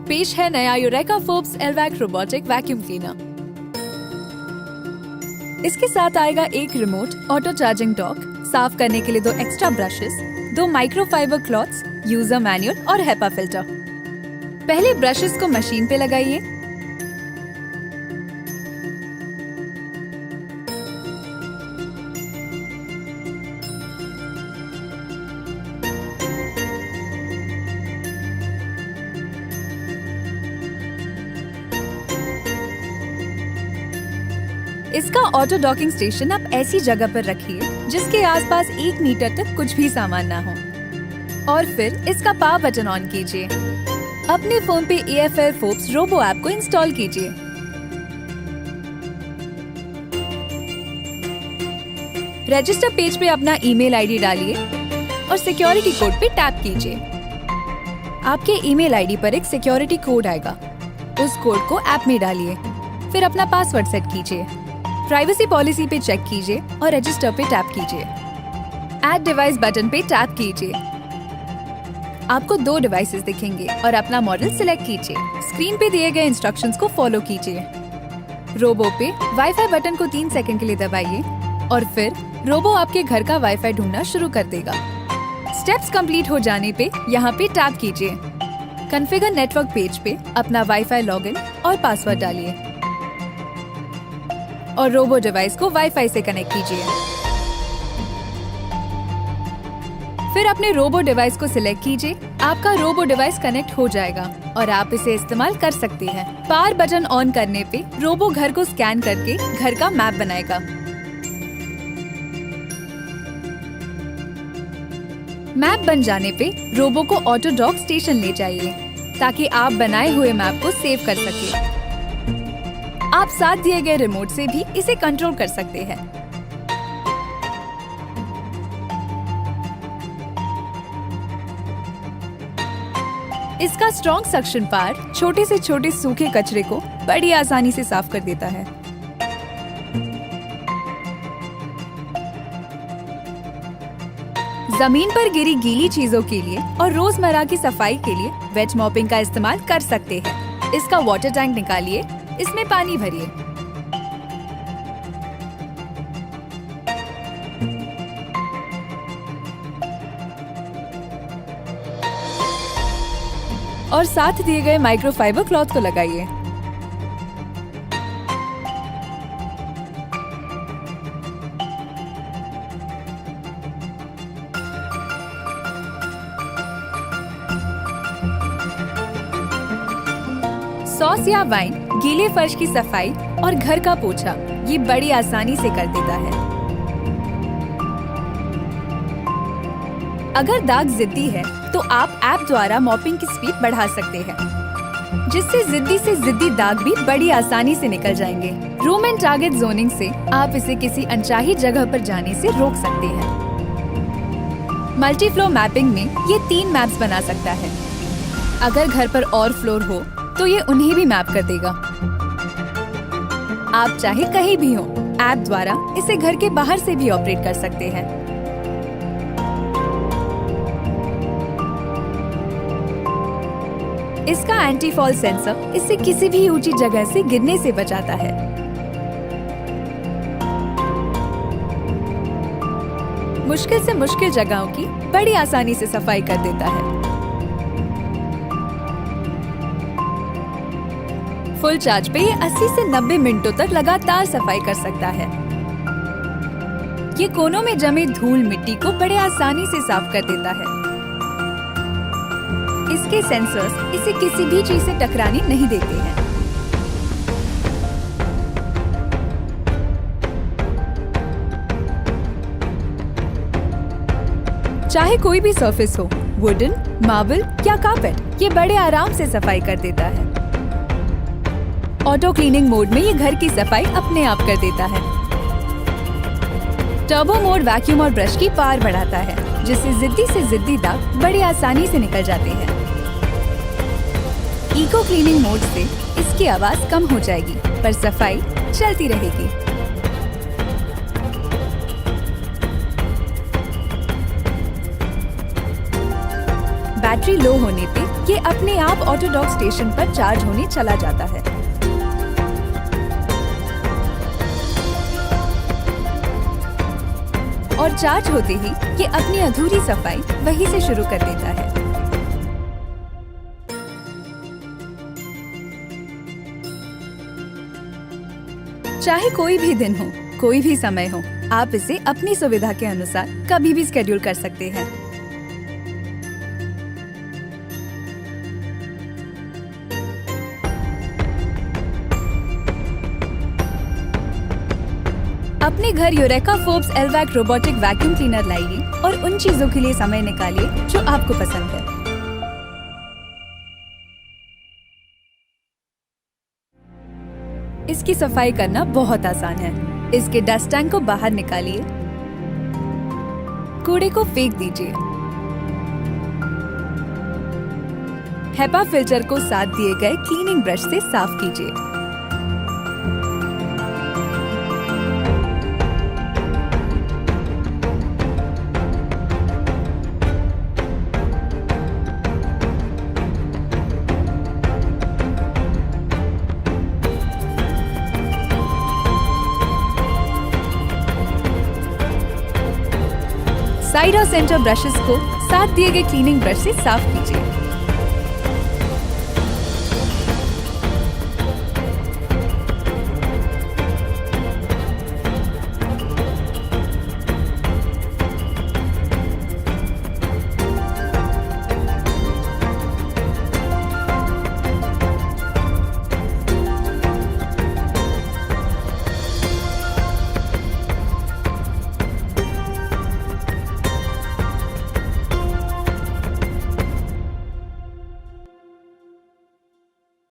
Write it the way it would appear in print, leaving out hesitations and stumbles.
पेश है नया Eureka Forbes Elvac robotic vacuum cleaner. इसके साथ आएगा एक रिमोट ऑटो चार्जिंग डॉक, साफ करने के लिए 2 extra brushes, 2 microfibre clothes, user manual और हेपा फिल्टर। पहले ब्रशेस को मशीन पे लगाइए। इसका ऑटो डॉकिंग स्टेशन आप ऐसी जगह पर रखिए जिसके आसपास 1 मीटर तक कुछ भी सामान ना हो, और फिर इसका पावर बटन ऑन कीजिए। अपने फोन पे AFL फोर्ब्स रोबो ऐप को इंस्टॉल कीजिए। रजिस्टर पेज पे अपना ईमेल आईडी डालिए और सिक्योरिटी कोड पे टैप कीजिए। आपके ईमेल आईडी पर एक सिक्योरिटी कोड आएगा, उस कोड को ऐप में डालिए, फिर अपना पासवर्ड सेट कीजिए। प्राइवेसी पॉलिसी पे चेक कीजिए और रजिस्टर पे टैप कीजिए। ऐड डिवाइस बटन पे टैप कीजिए। आपको 2 डिवाइसेस दिखेंगे और अपना मॉडल सिलेक्ट कीजिए। स्क्रीन पे दिए गए इंस्ट्रक्शंस को फॉलो कीजिए। रोबो पे वाईफाई बटन को 3 सेकंड के लिए दबाइए और फिर रोबो आपके घर का वाईफाई ढूंढना शुरू कर देगा। स्टेप्स कंप्लीट हो जाने पे यहाँ पे टैप कीजिए। कॉन्फ़िगर नेटवर्क पेज पे अपना वाईफाई लॉगिन और पासवर्ड डालिए और रोबो डिवाइस को वाईफाई से कनेक्ट कीजिए। फिर अपने रोबो डिवाइस को सिलेक्ट कीजिए। आपका रोबो डिवाइस कनेक्ट हो जाएगा और आप इसे इस्तेमाल कर सकते हैं। पावर बटन ऑन करने पे रोबो घर को स्कैन करके घर का मैप बनाएगा। मैप बन जाने पे रोबो को ऑटो डॉक स्टेशन ले जाइए ताकि आप बनाए हुए मैप को सेव कर सके। आप साथ दिए गए रिमोट से भी इसे कंट्रोल कर सकते हैं। इसका स्ट्रॉन्ग सक्शन पावर छोटे से छोटे सूखे कचरे को बड़ी आसानी से साफ कर देता है। जमीन पर गिरी गीली चीजों के लिए और रोजमर्रा की सफाई के लिए वेट मॉपिंग का इस्तेमाल कर सकते हैं। इसका वाटर टैंक निकालिए, इसमें पानी भरिए। और साथ दिए गए माइक्रोफाइबर क्लॉथ को लगाइए। सॉस या वाइन गीले फर्श की सफाई और घर का पोछा ये बड़ी आसानी से कर देता है। अगर दाग जिद्दी है तो आप ऐप द्वारा मॉपिंग की स्पीड बढ़ा सकते हैं, जिससे जिद्दी से जिद्दी दाग भी बड़ी आसानी से निकल जाएंगे। रूम एंड टारगेट जोनिंग से आप इसे किसी अनचाही जगह पर जाने से रोक सकते हैं। मल्टी फ्लोर मैपिंग में ये 3 मैप्स बना सकता है। अगर घर पर और फ्लोर हो तो ये उन्हें भी मैप कर देगा। आप चाहे कहीं भी हो, ऐप द्वारा इसे घर के बाहर से भी ऑपरेट कर सकते हैं। इसका एंटी फॉल सेंसर इसे किसी भी ऊंची जगह से गिरने से बचाता है। मुश्किल से मुश्किल जगहों की बड़ी आसानी से सफाई कर देता है। फुल चार्ज पे ये 80 से 90 मिनटों तक लगातार सफाई कर सकता है। ये कोनों में जमे धूल मिट्टी को बड़े आसानी से साफ कर देता है। इसके सेंसर्स इसे किसी भी चीज से टकराने नहीं देते हैं। चाहे कोई भी सरफेस हो, वुडन, मार्बल या कारपेट, ये बड़े आराम से सफाई कर देता है। ऑटो क्लीनिंग मोड में ये घर की सफाई अपने आप कर देता है। टर्बो मोड वैक्यूम और ब्रश की पावर बढ़ाता है, जिससे जिद्दी से जिद्दी दाग बड़ी आसानी से निकल जाते हैं। इको क्लीनिंग मोड से इसकी आवाज कम हो जाएगी, पर सफाई चलती रहेगी। बैटरी लो होने पे ये अपने आप ऑटो डॉक स्टेशन पर चार्ज होने चला जाता है। और चार्ज होते ही ये अपनी अधूरी सफाई वहीं से शुरू कर देता है। चाहे कोई भी दिन हो, कोई भी समय हो, आप इसे अपनी सुविधा के अनुसार कभी भी शेड्यूल कर सकते हैं। अपने घर Eureka Forbes Elvac robotic vacuum cleaner लाइए और उन चीजों के लिए समय निकालिए जो आपको पसंद है। इसकी सफाई करना बहुत आसान है। इसके डस्ट टैंक को बाहर निकालिए, कूड़े को फेंक दीजिए, हेपा फिल्टर को साथ दिए गए क्लीनिंग ब्रश से साफ कीजिए। साइड और सेंटर ब्रशेस को साथ दिए गए क्लीनिंग ब्रश से साफ कीजिए।